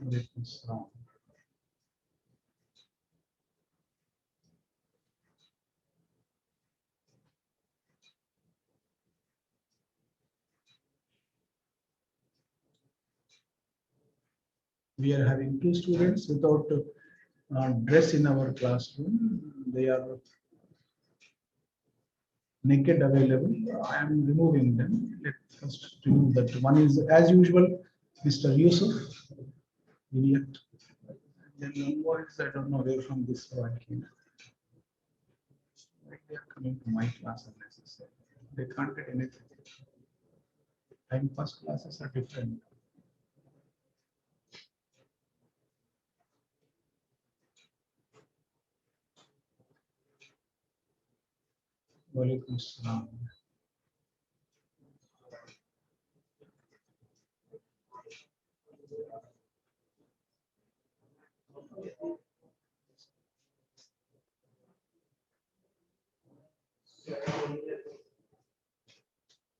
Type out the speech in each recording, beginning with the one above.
We are having 2 students without dress in our classroom. They are naked available. I am removing them. Let's first remove that. One is, as usual, Mr. Yusuf. Idiot. Then one more is, I don't know where from this one came. Like they are coming to my class unnecessarily. They can't get anything. Time pass classes are different. Walaikum Assalam.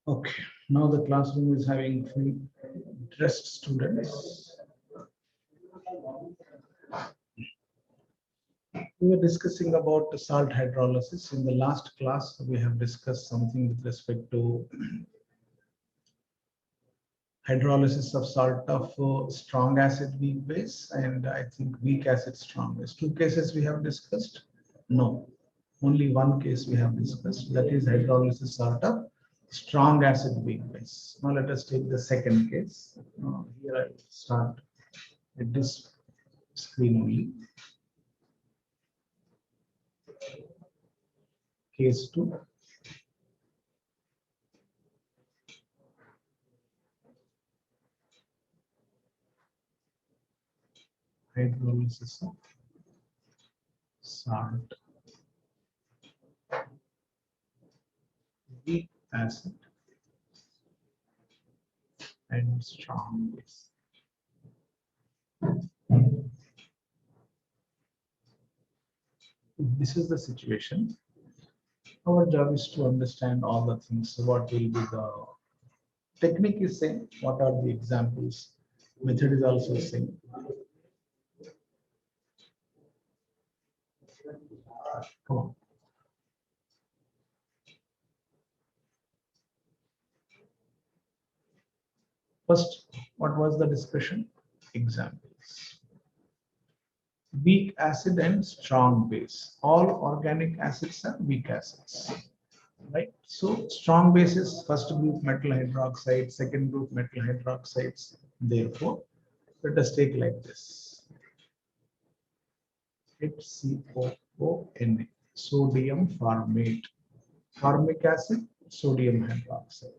Okay, now the classroom is having fully dressed students. We were discussing about salt hydrolysis. In the last class, we have discussed something with respect to hydrolysis of salt of strong acid weak base, and I think weak acid strong base. 2 cases we have discussed. No, only 1 case we have discussed, that is hydrolysis salt of strong acid weak base. Now let us take the second case. Here I will start with this screen only. Case 2. Hydrolysis of salt weak acid and strong base. If this is the situation, our job is to understand all the things. So what will be the technique is same. What are the examples? Method is also same. Come on. First, what was the discussion? Examples. Weak acid and strong base. All organic acids are weak acids. Right? So strong bases, first group metal hydroxide, second group metal hydroxides. Therefore, let us take like this. HCOONA, sodium formate. Formic acid, sodium hydroxide.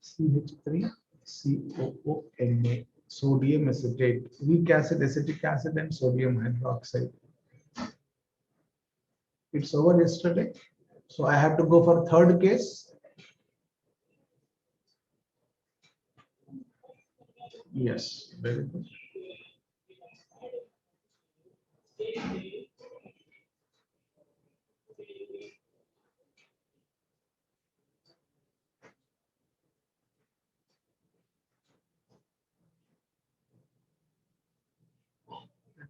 CH3COONA, sodium acetate. Weak acid, acetic acid, and sodium hydroxide. It's over yesterday. So I have to go for third case. Yes, very good.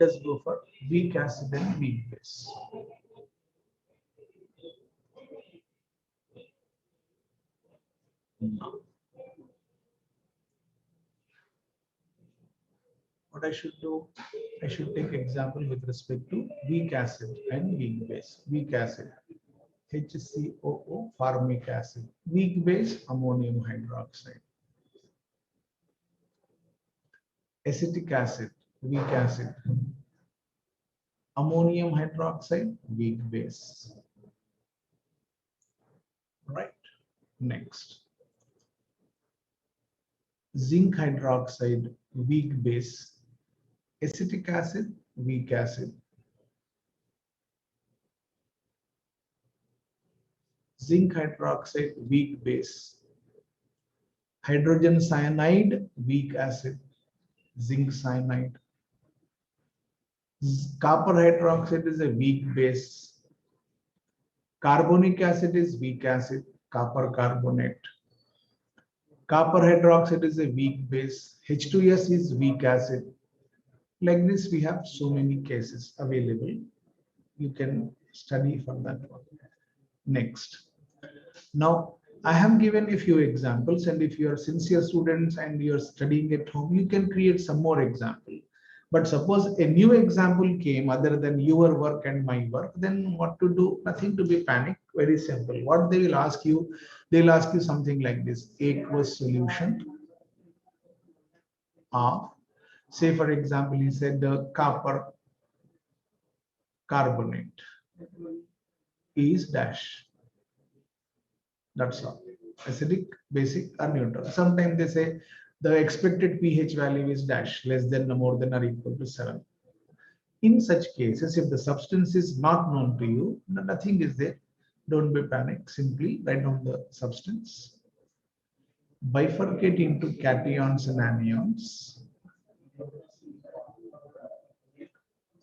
Let us go for weak acid and weak base. Now, what I should do? I should take example with respect to weak acid and weak base. Weak acid, HCOO, formic acid. Weak base, ammonium hydroxide. Acetic acid, weak acid. Ammonium hydroxide, weak base. Right. Next. Zinc hydroxide, weak base. Acetic acid, weak acid. Zinc hydroxide, weak base. Hydrogen cyanide, weak acid. Zinc cyanide. Copper hydroxide is a weak base. Carbonic acid is weak acid, copper carbonate. Copper hydroxide is a weak base. H2S is weak acid. Like this, we have so many cases available. You can study for that one. Next. Now, I have given a few examples, and if you are sincere students and you are studying at home, you can create some more examples. But suppose a new example came other than your work and my work, then what to do? Nothing to be panicked. Very simple. What they will ask you, they'll ask you something like this: aqueous solution of, say for example, he said the copper carbonate is dash. That's all. Acidic, basic, or neutral. Sometimes they say the expected pH value is dash, less than, more than, or equal to 7. In such cases, if the substance is not known to you, nothing is there. Don't be panicked. Simply write down the substance. Bifurcate into cations and anions.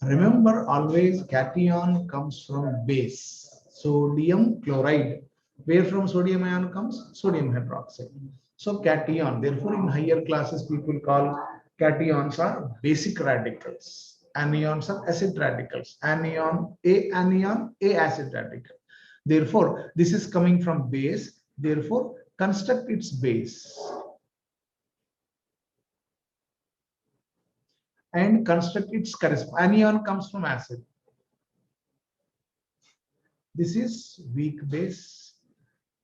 Remember, always cation comes from base. Sodium chloride. Where from sodium ion comes? Sodium hydroxide. So cation. Therefore, in higher classes, people call cations are basic radicals. Anions are acid radicals. Anion, A acid radical. Therefore, this is coming from base. Therefore, construct its base. And construct its corresponding. Anion comes from acid. This is weak base.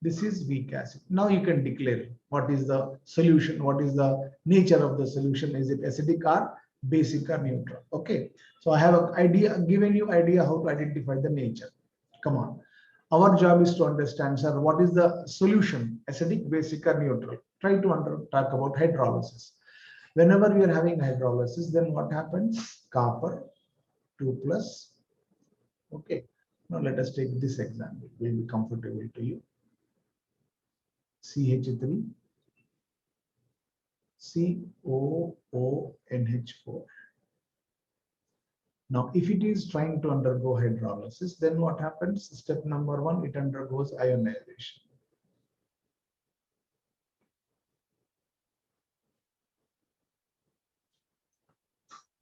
This is weak acid. Now you can declare what is the solution, what is the nature of the solution. Is it acidic or basic or neutral? Okay. So I have an idea, given you idea how to identify the nature. Come on. Our job is to understand, sir, what is the solution, acidic, basic or neutral. Try to talk about hydrolysis. Whenever we are having hydrolysis, then what happens? Copper 2 plus. Okay. Now let us take this example. Will be comfortable to you. CH3, COONH4. Now, if it is trying to undergo hydrolysis, then what happens? Step number 1, it undergoes ionization.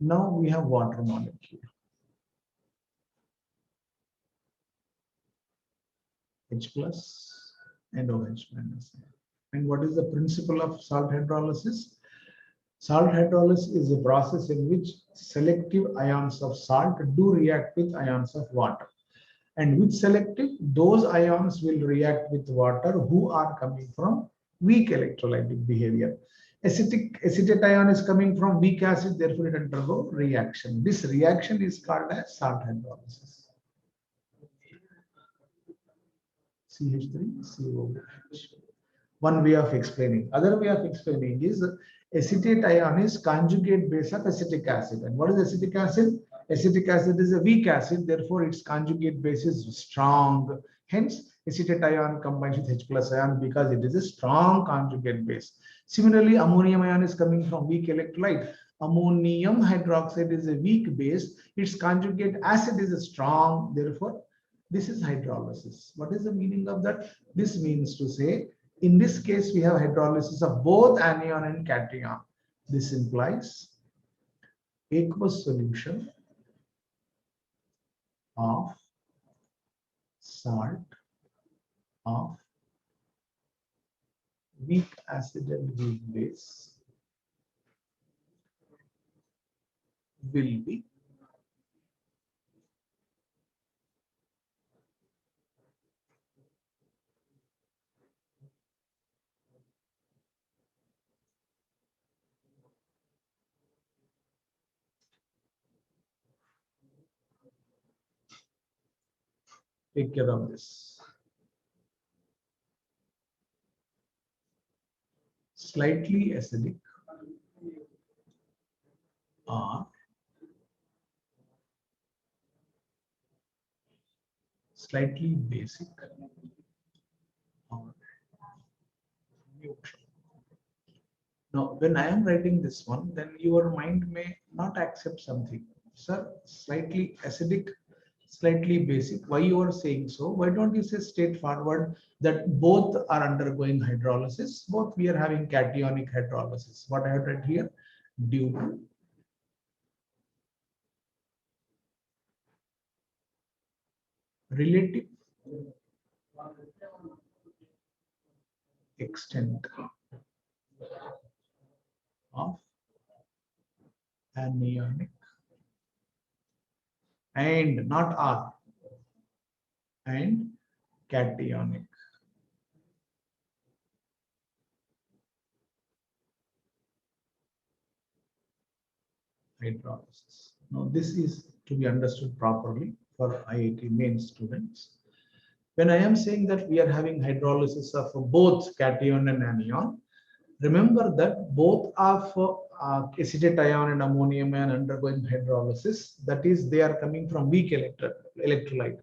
Now we have water molecule. H plus and OH minus. And what is the principle of salt hydrolysis? Salt hydrolysis is a process in which selective ions of salt do react with ions of water. And with selective, those ions will react with water who are coming from weak electrolytic behavior. Acetate ion is coming from weak acid, therefore it undergo reaction. This reaction is called as salt hydrolysis. CH3COOH. One way of explaining. Other way of explaining is acetate ion is conjugate base of acetic acid. And what is acetic acid? Acetic acid is a weak acid, therefore its conjugate base is strong. Hence, acetate ion combines with H plus ion because it is a strong conjugate base. Similarly, ammonium ion is coming from weak electrolyte. Ammonium hydroxide is a weak base. Its conjugate acid is strong, therefore this is hydrolysis. What is the meaning of that? This means to say, in this case, we have hydrolysis of both anion and cation. This implies aqueous solution of salt of weak acid and weak base will be take care of this. Slightly acidic or slightly basic or neutral. Now, when I am writing this one, then your mind may not accept something. Sir, slightly acidic, slightly basic. Why you are saying so? Why don't you say straightforward that both are undergoing hydrolysis? Both we are having cationic hydrolysis. What I have read here? Due to relative extent of anionic and not R and cationic hydrolysis. Now, this is to be understood properly for IIT main students. When I am saying that we are having hydrolysis of both cation and anion, remember that both of acetate ion and ammonium ion undergoing hydrolysis, that is, they are coming from weak electrolyte.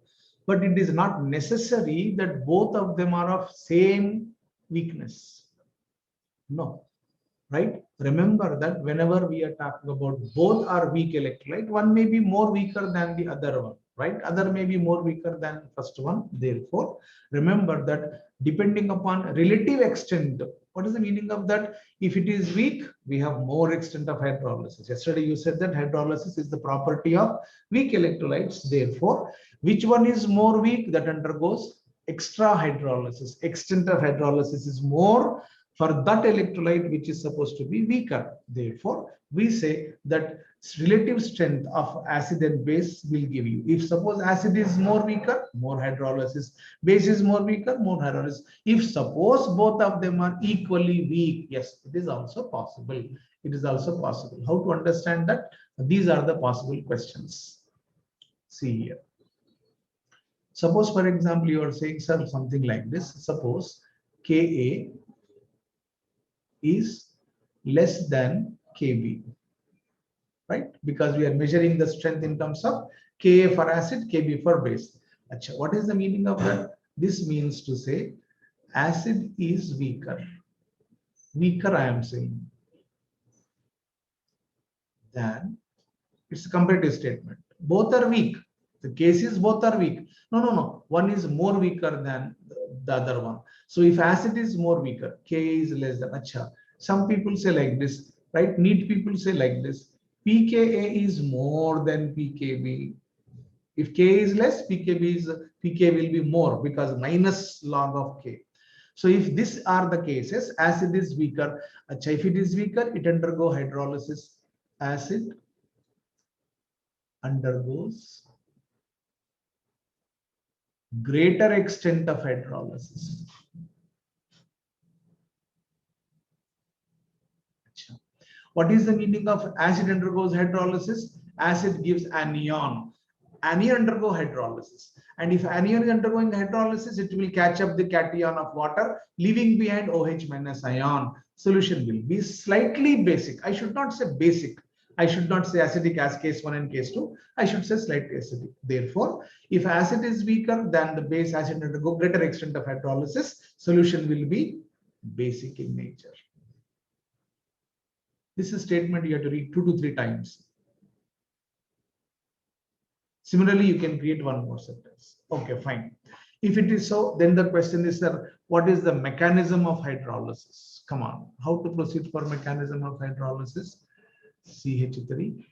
But it is not necessary that both of them are of same weakness. No, right? Remember that whenever we are talking about both are weak electrolyte, one may be more weaker than the other one, right? Other may be more weaker than first one. Therefore, remember that depending upon relative extent, what is the meaning of that? If it is weak, we have more extent of hydrolysis. Yesterday you said that hydrolysis is the property of weak electrolytes. Therefore, which one is more weak? That undergoes extra hydrolysis. Extent of hydrolysis is more for that electrolyte which is supposed to be weaker. Therefore, we say that relative strength of acid and base will give you. If suppose acid is more weaker, more hydrolysis. Base is more weaker, more hydrolysis. If suppose both of them are equally weak, yes, it is also possible. It is also possible. How to understand that? These are the possible questions. See here. Suppose, for example, you are saying something like this. Suppose Ka is less than Kb, right? Because we are measuring the strength in terms of Ka for acid, Kb for base. Achha, what is the meaning of that? This means to say acid is weaker. Weaker, I am saying, than, it's a comparative statement. Both are weak. The cases both are weak. No. One is more weaker than the other one. So if acid is more weaker, Ka is less than. Achha. Some people say like this, right? Neat people say like this. pKa is more than pKb. If K is less, pK will be more because minus log of K. So if these are the cases, acid is weaker. Achha, if it is weaker, it undergo hydrolysis. Acid undergoes greater extent of hydrolysis. What is the meaning of acid undergoes hydrolysis? Acid gives anion. Anion undergo hydrolysis. And if anion is undergoing hydrolysis, it will catch up the cation of water, leaving behind OH minus ion. Solution will be slightly basic. I should not say basic. I should not say acidic as case 1 and case 2. I should say slightly acidic. Therefore, if acid is weaker than the base, acid undergo greater extent of hydrolysis, solution will be basic in nature. This is a statement you have to read 2 to 3 times. Similarly, you can create one more sentence. Okay, fine. If it is so, then the question is, sir, what is the mechanism of hydrolysis? Come on, how to proceed for mechanism of hydrolysis? CH3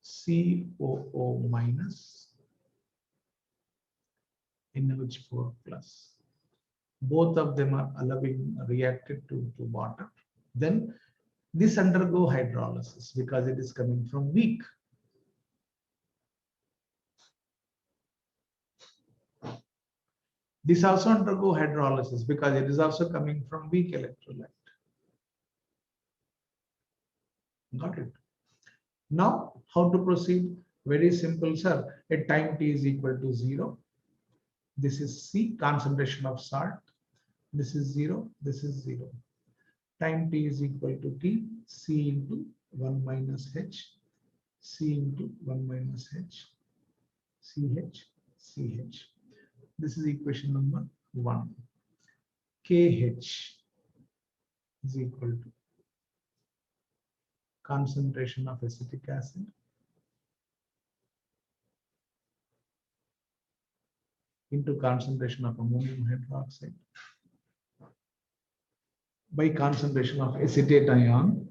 COO minus NH4 plus. Both of them are allowing reacted to water. Then this undergo hydrolysis because it is coming from weak. This also undergo hydrolysis because it is also coming from weak electrolyte. Got it? Now, how to proceed? Very simple, sir. At time t is equal to 0. This is C, concentration of salt. This is 0. This is 0. Time t is equal to t, C into 1 minus H, C into 1 minus H, CH, CH. This is equation number 1. KH is equal to concentration of acetic acid into concentration of ammonium hydroxide by concentration of acetate ion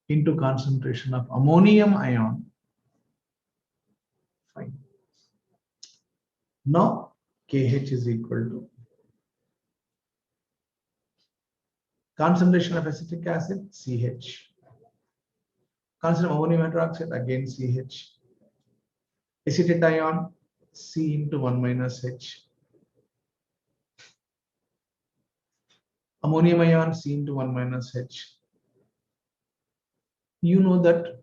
into concentration of ammonium ion. Fine. Now KH is equal to concentration of acetic acid, CH. Concentration of ammonium hydroxide, again CH. Acetate ion, C into 1 minus H. Ammonium ion, C into 1 minus H. You know that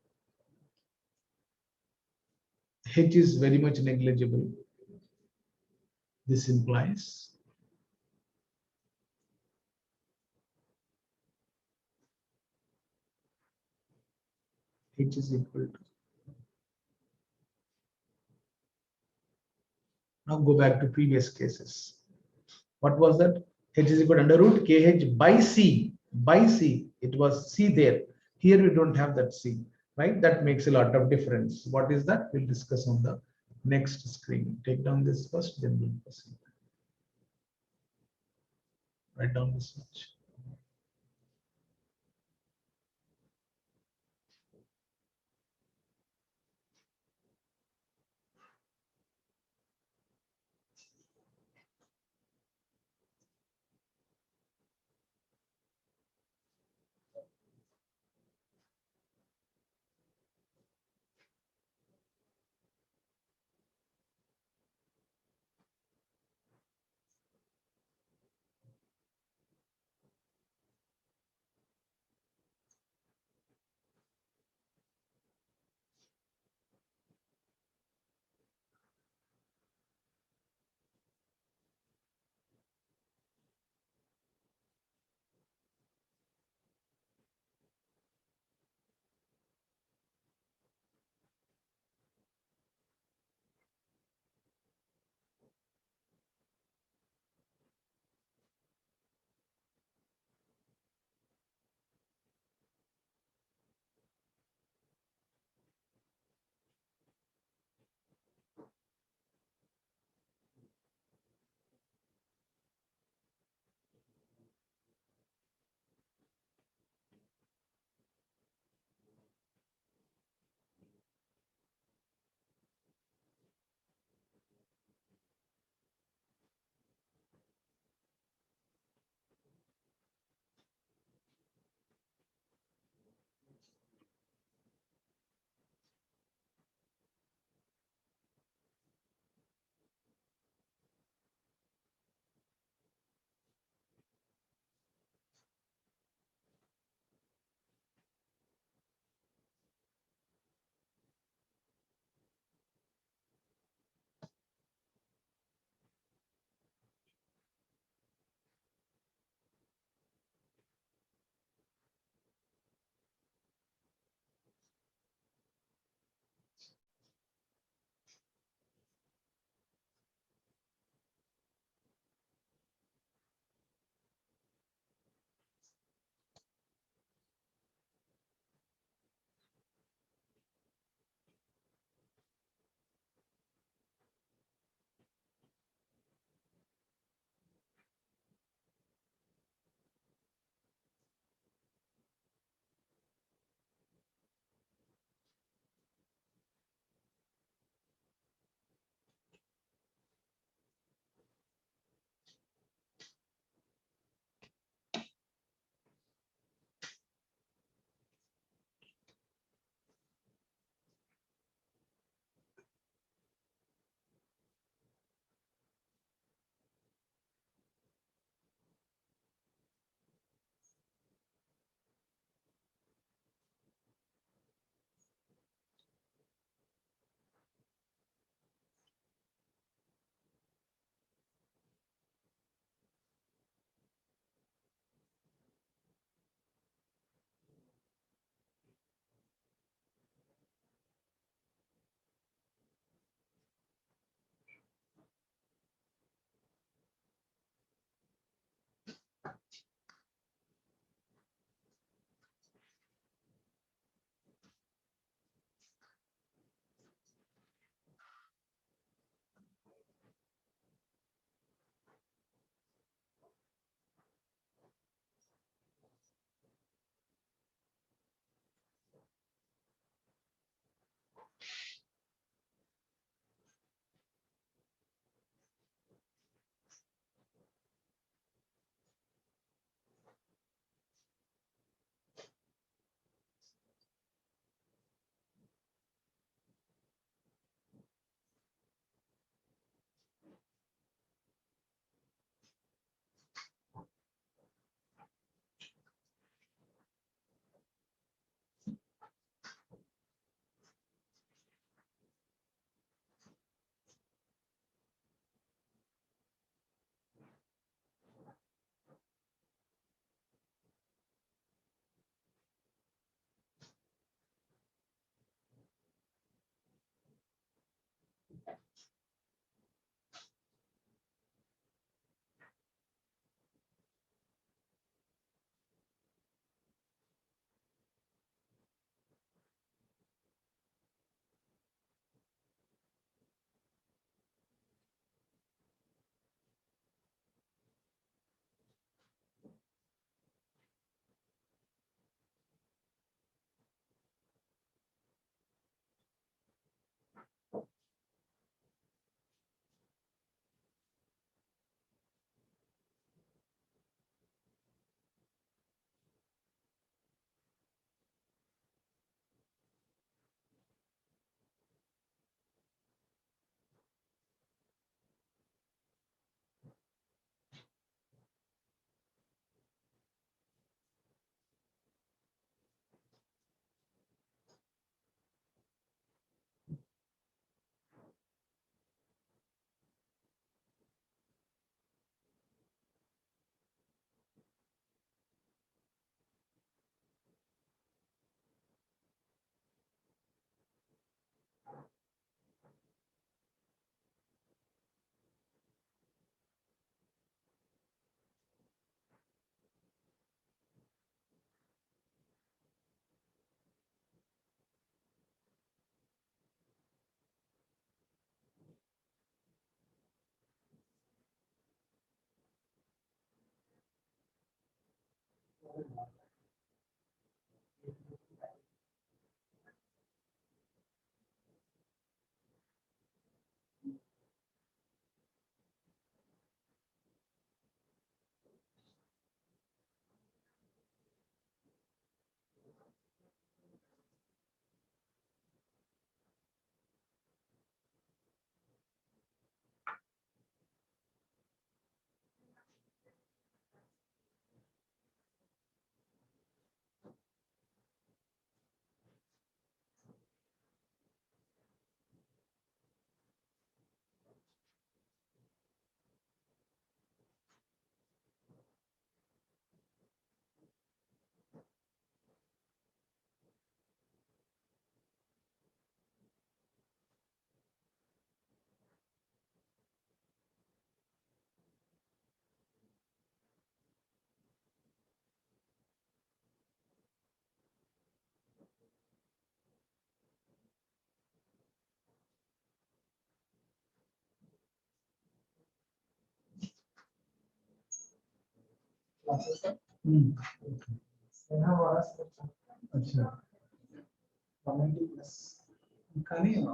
H is very much negligible. This implies H is equal to. Now go back to previous cases. What was that? H is equal to under root KH by C. By C. It was C there. Here we don't have that C. Right? That makes a lot of difference. What is that? We'll discuss on the next screen. Take down this first, then we'll proceed. Write down this much.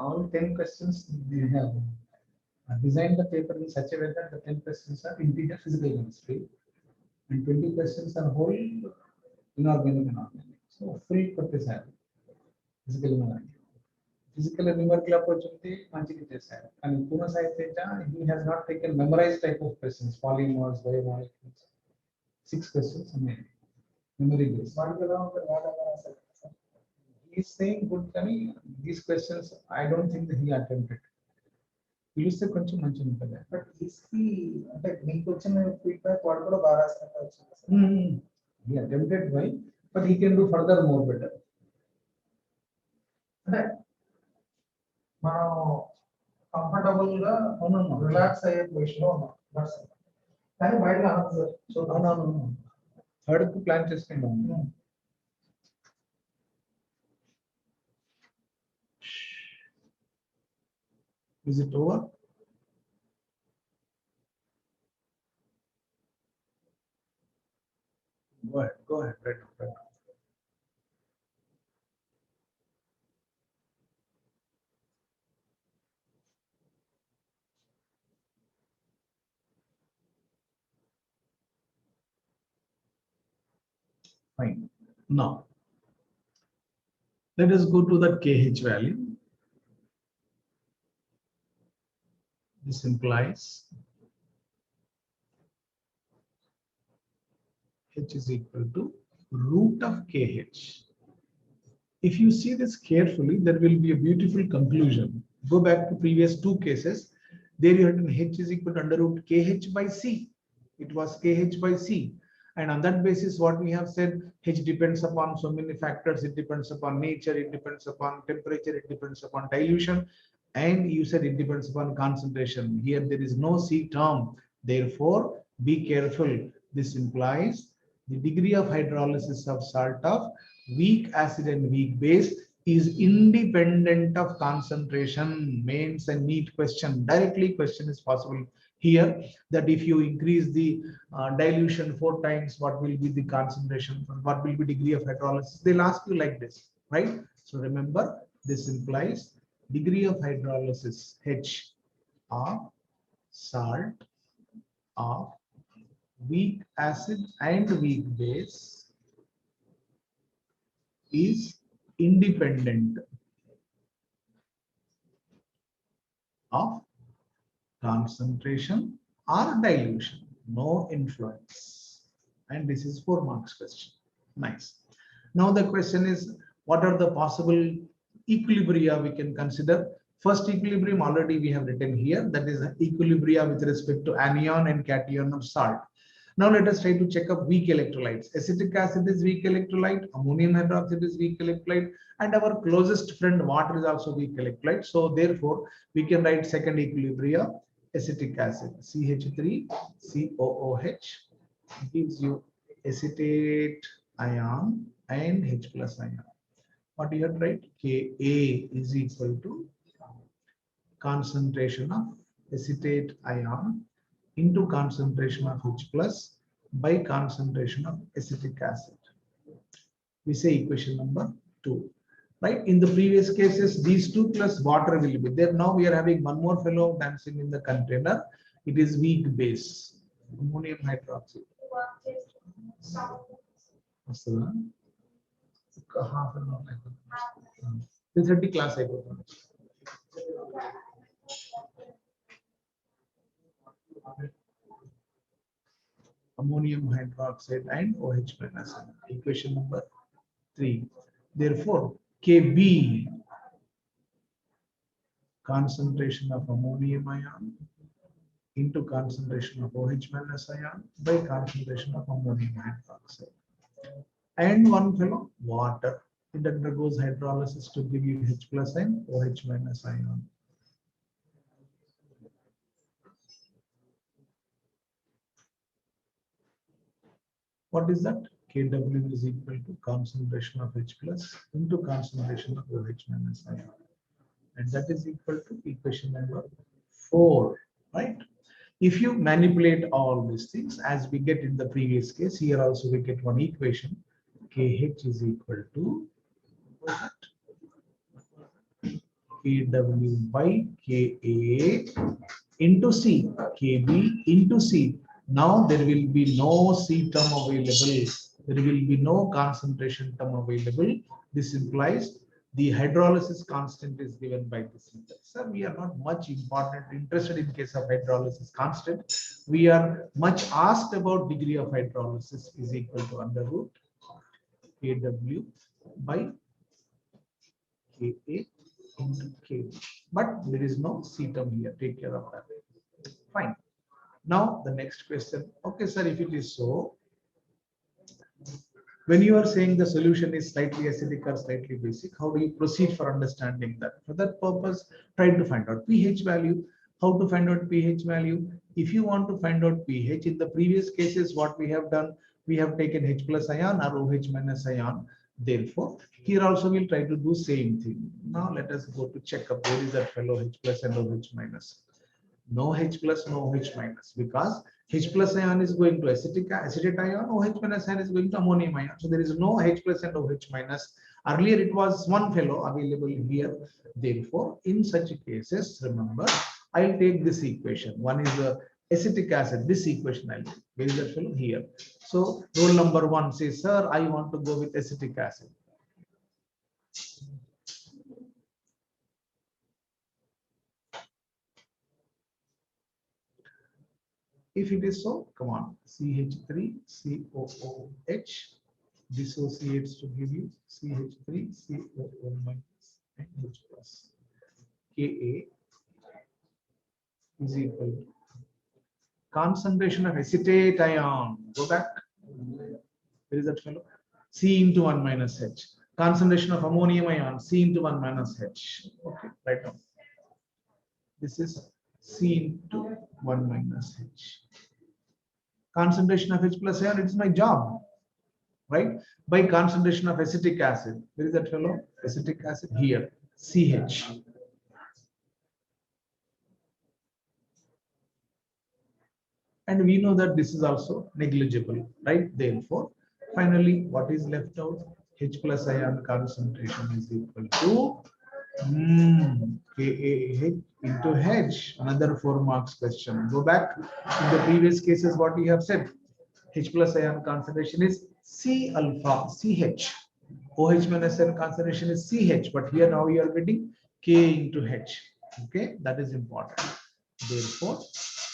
All 10 questions they have designed the paper in such a way that the 10 questions are integer physical chemistry and 20 questions are whole inorganic and organic. So full purpose physical chemistry. Physical numerical opportunity మంచిగా చేశారు కానీ పూర్ణ సాహిత్య he has not taken memorized type of questions polymers biomolecules 6 questions ఉన్నాయి memory based he is saying good కానీ these questions I don't think that he attempted పిలిస్తే కొంచెం మంచిగా ఉంటుంది బట్ ఈస్కి అంటే మీకు వచ్చిన ఫీడ్బ్యాక్ వాడు కూడా బాగా రాసినట్టు వచ్చింది he attempted well but he can do further more better అంటే మనం కంఫర్టబుల్ గా రిలాక్స్ అయ్యే పొజిషన్ లో ఉన్నాం కానీ బయట థర్డ్ కు ప్లాన్ చేసుకుంటాం Is it over? Go ahead, right. Fine. Now, let us go to that KH value. This implies H is equal to root of KH. If you see this carefully, there will be a beautiful conclusion. Go back to previous two cases. There you had an H is equal to under root KH by C. It was KH by C. And on that basis, what we have said, H depends upon so many factors. It depends upon nature, it depends upon temperature, it depends upon dilution. And you said it depends upon concentration. Here there is no C term. Therefore, be careful. This implies the degree of hydrolysis of salt of weak acid and weak base is independent of concentration. Mains and neat question. Directly question is possible here that if you increase the dilution 4 times, what will be the concentration? What will be degree of hydrolysis? They'll ask you like this, right? So remember, this implies degree of hydrolysis H of salt of weak acid and weak base is independent of concentration or dilution, no influence. And this is 4 marks question. Nice. Now the question is, what are the possible equilibria we can consider? First equilibrium already we have written here, that is equilibria with respect to anion and cation of salt. Now let us try to check up weak electrolytes. Acetic acid is weak electrolyte, ammonium hydroxide is weak electrolyte, and our closest friend water is also weak electrolyte. So therefore we can write second equilibria, acetic acid CH3COOH gives you acetate ion and H plus ion. What you have to write? Ka is equal to concentration of acetate ion into concentration of H plus by concentration of acetic acid. We say equation number 2. Right? In the previous cases, these two plus water will be there. Now we are having one more fellow dancing in the container. It is weak base, ammonium hydroxide. Half an hour. 3:30 class. Ammonium hydroxide and OH minus. Equation number 3. Therefore, Kb, concentration of ammonium ion into concentration of OH minus ion by concentration of ammonium hydroxide. And one fellow, water. It undergoes hydrolysis to give you H plus and OH minus ion. What is that? Kw is equal to concentration of H plus into concentration of OH minus ion. And that is equal to equation number 4, right? If you manipulate all these things as we get in the previous case, here also we get one equation. KH is equal to Kw by Ka into C, Kb into C. Now there will be no C term available. There will be no concentration term available. This implies the hydrolysis constant is given by this method. Sir, we are not much interested in case of hydrolysis constant. We are much asked about degree of hydrolysis is equal to under root Kw by Ka into K. But there is no C term here. Take care of that. Fine. Now the next question. Okay, sir, if it is so, when you are saying the solution is slightly acidic or slightly basic, how do you proceed for understanding that? For that purpose, try to find out pH value. How to find out pH value? If you want to find out pH, in the previous cases, what we have done, we have taken H plus ion or OH minus ion. Therefore, here also we'll try to do same thing. Now let us go to check up where is that fellow H plus and OH minus. No H plus, no OH minus, because H plus ion is going to acetic ion, OH minus ion is going to ammonium ion. So there is no H plus and OH minus. Earlier it was one fellow available here. Therefore, in such cases, remember, I'll take this equation. One is the acetic acid. This equation I'll take. Where is that fellow? Here. So rule number 1 says, sir, I want to go with acetic acid. If it is so, come on, CH3COOH dissociates to give you CH3COO minus and H plus. Ka is equal to concentration of acetate ion. Go back. Where is that fellow? C into 1 minus H. Concentration of ammonium ion, C into 1 minus H. Okay, right now. This is C into 1 minus H. Concentration of H plus ion, it's my job, right? By concentration of acetic acid. Where is that fellow? Acetic acid here, CH. And we know that this is also negligible, right? Therefore, finally, what is left out? H plus ion concentration is equal to KAH into H. Another 4 marks question. Go back in the previous cases, what we have said. H plus ion concentration is C alpha, CH. OH minus ion concentration is CH, but here now we are getting K into H. Okay, that is important. Therefore,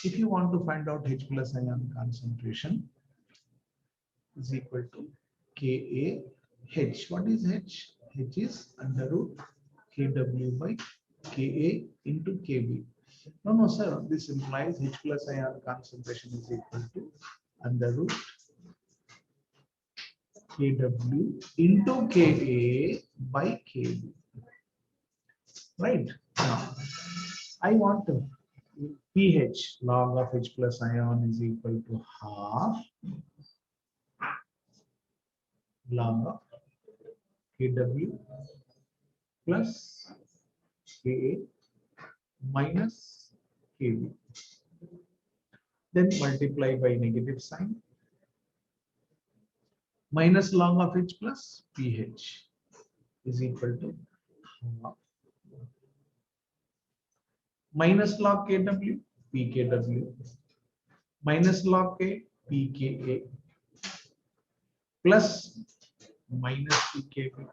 if you want to find out H plus ion concentration is equal to KAH. What is H? H is under root Kw by Ka into Kb. No, sir. This implies H plus ion concentration is equal to under root Kw into Ka by Kb. Right now, I want to pH log of H plus ion is equal to half log of Kw plus Ka minus Kb. Then multiply by negative sign. minus log of H plus pH is equal to half minus log Kw pKw minus log K pKa plus minus pKb.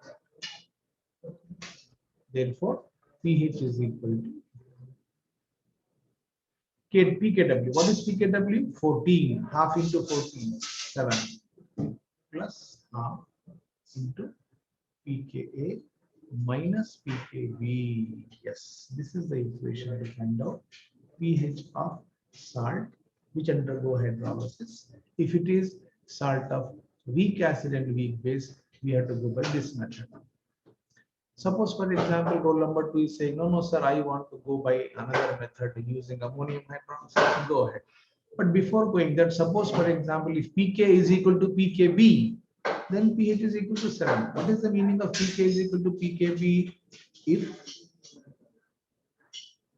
Therefore, pH is equal to pKw. What is pKw? 14. Half into 14, 7 plus half into pKa minus pKb. Yes, this is the equation to find out pH of salt which undergo hydrolysis. If it is salt of weak acid and weak base, we have to go by this method. Suppose, for example, roll number 2 is saying, no, no, sir, I want to go by another method using ammonium hydroxide. Go ahead. But before going that, suppose, for example, if pK is equal to pKb, then pH is equal to 7. What is the meaning of pK is equal to pKb? If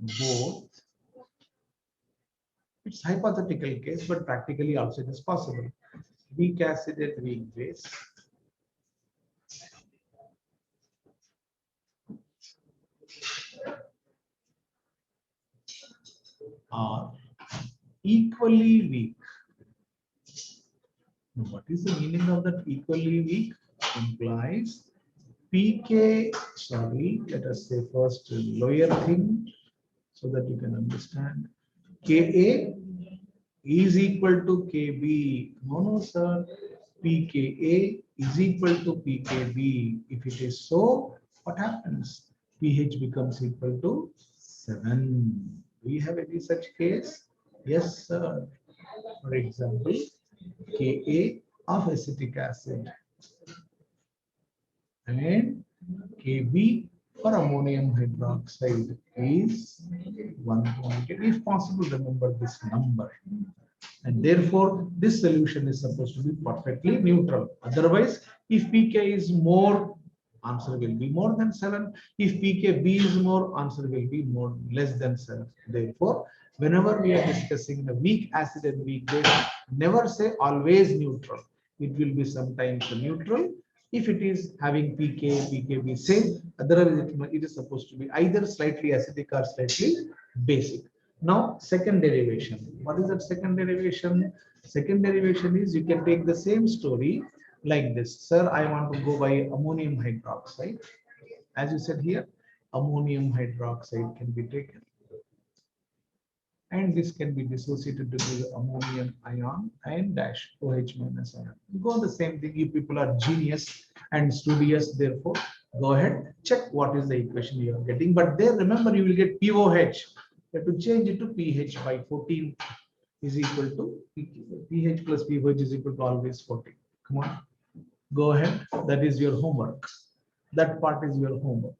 both, it's hypothetical case, but practically also it is possible. Weak acid and weak base are equally weak. What is the meaning of that equally weak? Implies pK, sorry, let us say first lower thing so that you can understand. Ka is equal to Kb. No, no, sir. pKa is equal to pKb. If it is so, what happens? pH becomes equal to 7. Do you have any such case? Yes, sir. For example, Ka of acetic acid and Kb for ammonium hydroxide is 1.8. If possible, remember this number. And therefore, this solution is supposed to be perfectly neutral. Otherwise, if pK is more, answer will be more than 7. If pKb is more, answer will be more less than 7. Therefore, whenever we are discussing the weak acid and weak base, never say always neutral. It will be sometimes neutral if it is having pKb same. Otherwise, it is supposed to be either slightly acidic or slightly basic. Now, second derivation. What is that second derivation? Second derivation is you can take the same story like this. Sir, I want to go by ammonium hydroxide. As you said here, ammonium hydroxide can be taken. And this can be dissociated to the ammonium ion and dash OH minus ion. Go the same thing. You people are genius and studious. Therefore, go ahead, check what is the equation you are getting. But there, remember, you will get POH. You have to change it to pH by 14 is equal to pH plus pH is equal to always 14. Come on, go ahead. That is your homework. That part is your homework.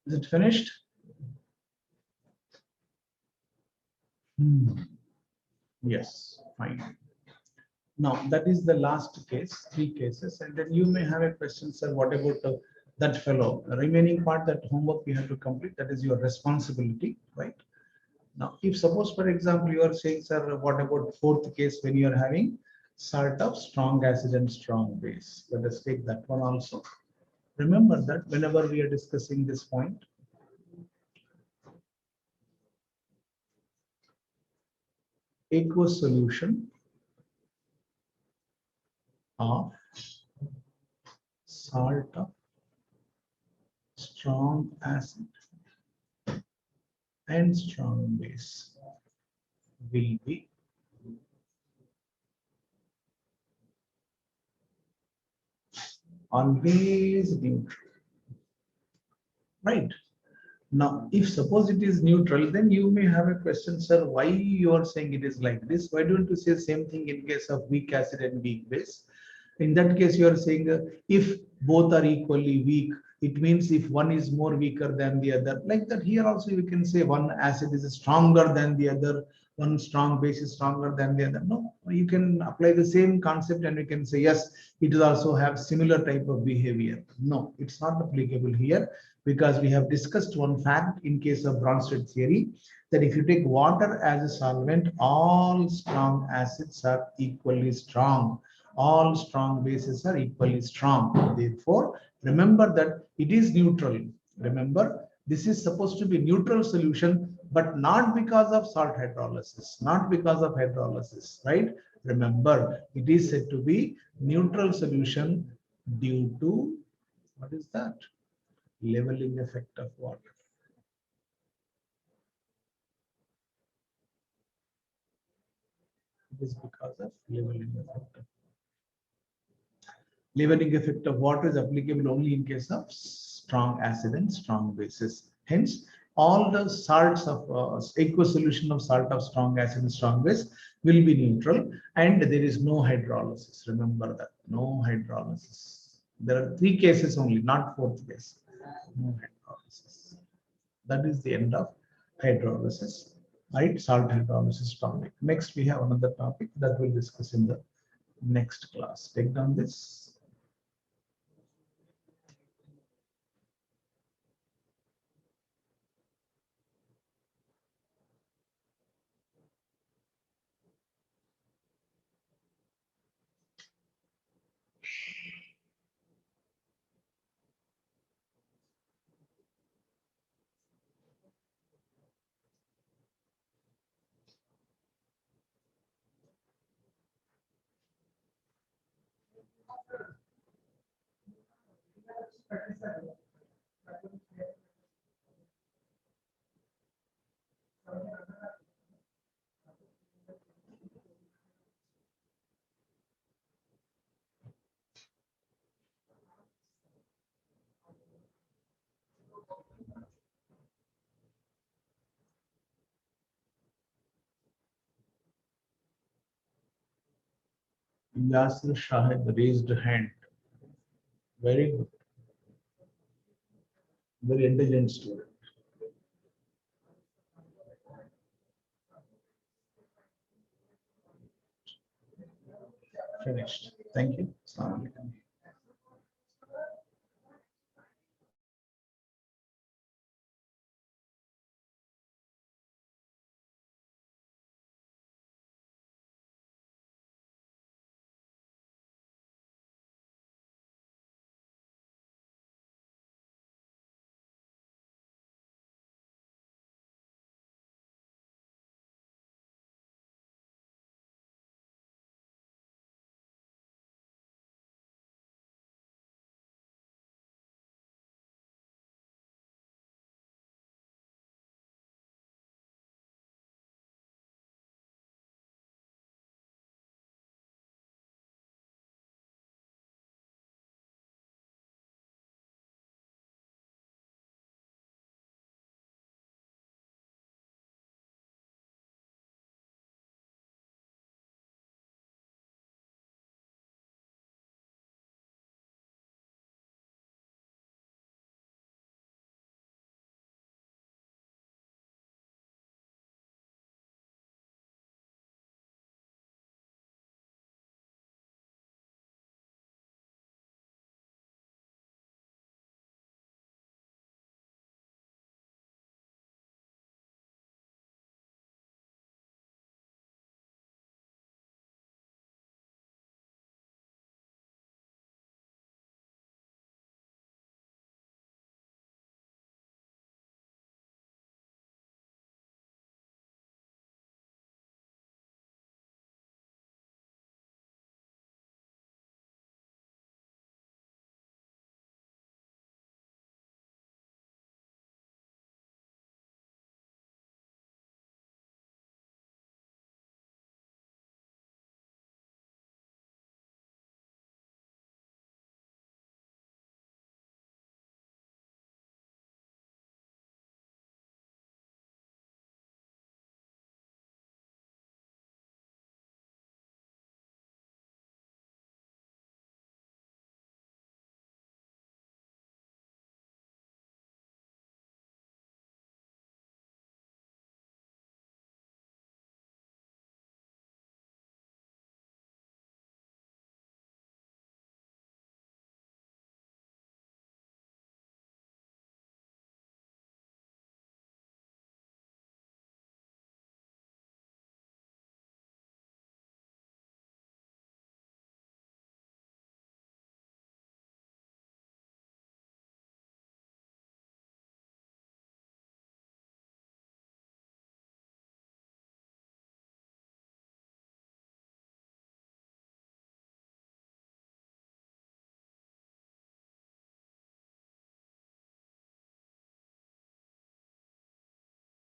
Is it finished? Yes, fine. Now, that is the last case, 3 cases, and then you may have a question, sir, what about that fellow? The remaining part, that homework you have to complete, that is your responsibility, right? Now, if suppose, for example, you are saying, sir, what about 4th case when you are having salt of strong acid and strong base? Let us take that one also. Remember that whenever we are discussing this point, aqueous solution of salt of strong acid and strong base will be always neutral, right? Now, if suppose it is neutral, then you may have a question, sir, why you are saying it is like this? Why don't you say same thing in case of weak acid and weak base? In that case, you are saying if both are equally weak, it means if one is more weaker than the other. Like that, here also you can say one acid is stronger than the other, one strong base is stronger than the other. No, you can apply the same concept and you can say, yes, it will also have similar type of behavior. No, it's not applicable here, because we have discussed one fact in case of Bronsted theory, that if you take water as a solvent, all strong acids are equally strong. All strong bases are equally strong. Therefore, remember that it is neutral. Remember, this is supposed to be neutral solution, but not because of salt hydrolysis, not because of hydrolysis, right? Remember, it is said to be neutral solution due to, what is that? Leveling effect of water. It is because of leveling effect. Leveling effect of water is applicable only in case of strong acid and strong bases. Hence, all the salts of aqueous solution of salt of strong acid and strong base will be neutral, and there is no hydrolysis. Remember that, no hydrolysis. There are 3 cases only, not 4th case. No hydrolysis. That is the end of hydrolysis, right? Salt hydrolysis topic. Next, we have another topic that we'll discuss in the next class. Take down this. Yasir Shahid raised hand. Very good. Very intelligent student. Finished. Thank you. Assalamu alaikum.